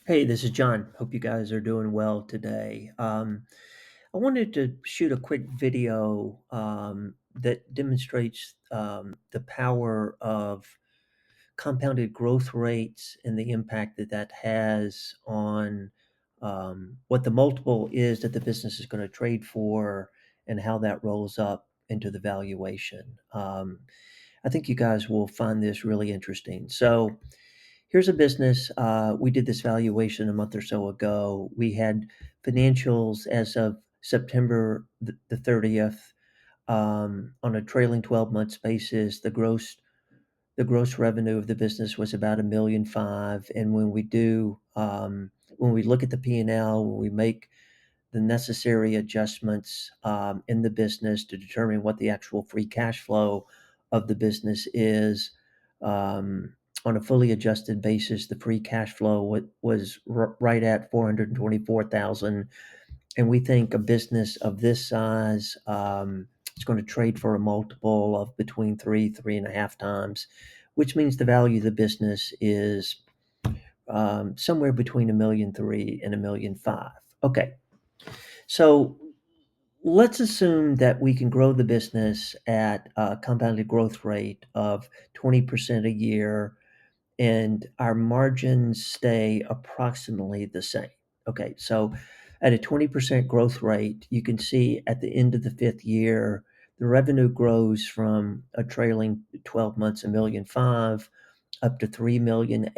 Hey, this is John. Hope you guys are doing well today. I wanted to shoot a quick video that demonstrates the power of compounded growth rates and the impact that that has on what the multiple is that the business is going to trade for and how that rolls up into the valuation. I think you guys will find this really interesting. So, here's a business. We did this valuation a month or so ago. We had financials as of September the 30th on a trailing 12 months basis. The gross revenue of the business was about $1.5 million. And when we look at the P&L, when we make the necessary adjustments in the business to determine what the actual free cash flow of the business is. On a fully adjusted basis, the free cash flow was right at 424,000, and we think a business of this size is going to trade for a multiple of between 3.5 times, which means the value of the business is somewhere between $1.3 million and $1.5 million. Okay, so let's assume that we can grow the business at a compounded growth rate of 20% a year and our margins stay approximately the same. Okay, so at a 20% growth rate, you can see at the end of the fifth year, the revenue grows from a trailing 12 months, $1.5 million, up to $3.8 million.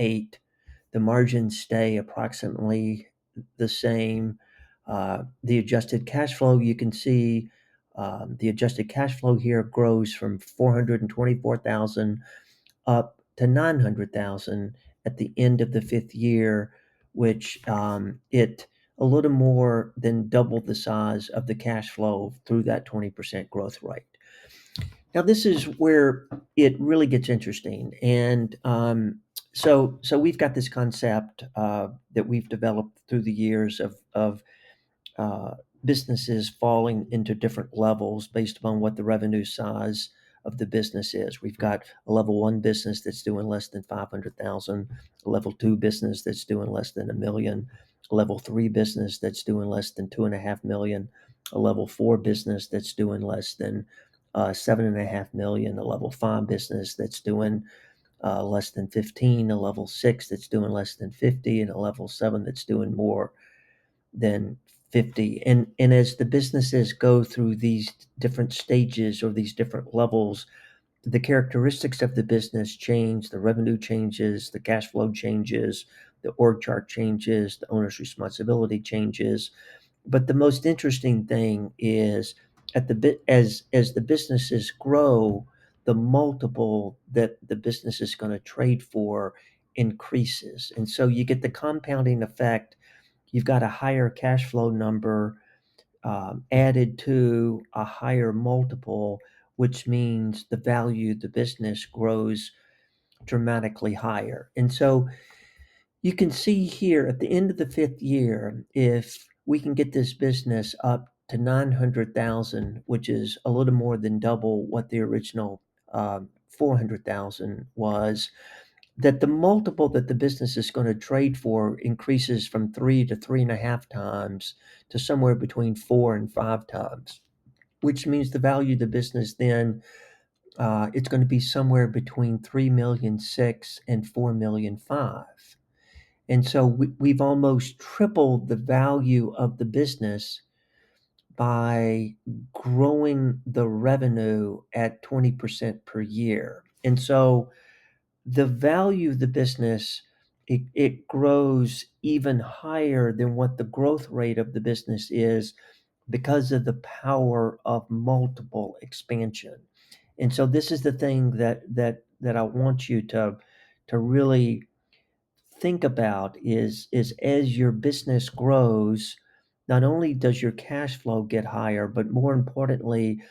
The margins stay approximately the same. The adjusted cash flow, you can see the adjusted cash flow here grows from 424,000 up to 900,000 at the end of the fifth year, which it a little more than double the size of the cash flow through that 20% growth rate. Now, this is where it really gets interesting, and so we've got this concept that we've developed through the years of uh, businesses falling into different levels based upon what the revenue size of the business is. We've got a level one business that's doing less than 500,000, a level two business that's doing less than $1 million, a level three business that's doing less than $2.5 million, a level four business that's doing less than $7.5 million, a level five business that's doing less than 15, a level six that's doing less than 50, and a level seven that's doing more than 50. And as the businesses go through these different stages or these different levels, the characteristics of the business change, the revenue changes, the cash flow changes, the org chart changes, the owner's responsibility changes. But the most interesting thing is at the bit as the businesses grow, the multiple that the business is going to trade for increases. And so you get the compounding effect. You've got a higher cash flow number added to a higher multiple, which means the value of the business grows dramatically higher. And so you can see here at the end of the fifth year, if we can get this business up to 900,000, which is a little more than double what the original 400,000 was, that the multiple that the business is going to trade for increases from 3 to 3.5 times to somewhere between 4 and 5 times, which means the value of the business then it's going to be somewhere between 3.6 million and 4.5 million. And so we've almost tripled the value of the business by growing the revenue at 20% per year. And so the value of the business, it grows even higher than what the growth rate of the business is because of the power of multiple expansion. And so this is the thing that I want you to really think about is as your business grows, not only does your cash flow get higher, but more importantly,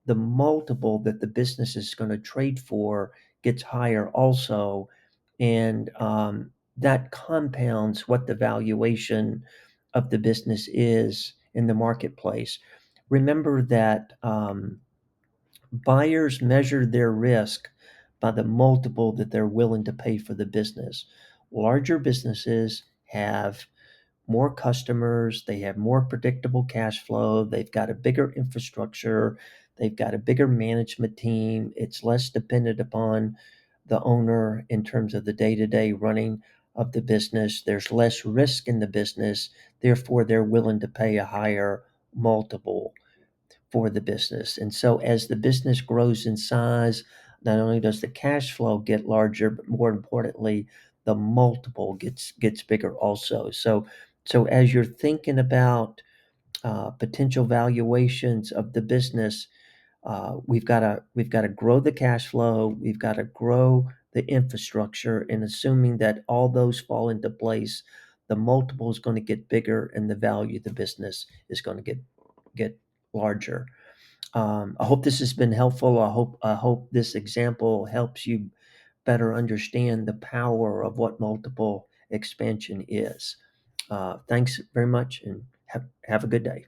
the multiple that the business is going to trade for gets higher also. And that compounds what the valuation of the business is in the marketplace. Remember that buyers measure their risk by the multiple that they're willing to pay for the business. Larger businesses have more customers, they have more predictable cash flow, they've got a bigger infrastructure, they've got a bigger management team. It's less dependent upon the owner in terms of the day-to-day running of the business. There's less risk in the business, therefore they're willing to pay a higher multiple for the business. And so as the business grows in size, not only does the cash flow get larger, but more importantly, the multiple gets bigger also. So as you're thinking about potential valuations of the business, we've got to grow the cash flow, we've got to grow the infrastructure, and assuming that all those fall into place, the multiple is going to get bigger, and the value of the business is going to get larger. I hope this has been helpful. I hope this example helps you better understand the power of what multiple expansion is. Thanks very much, and have a good day.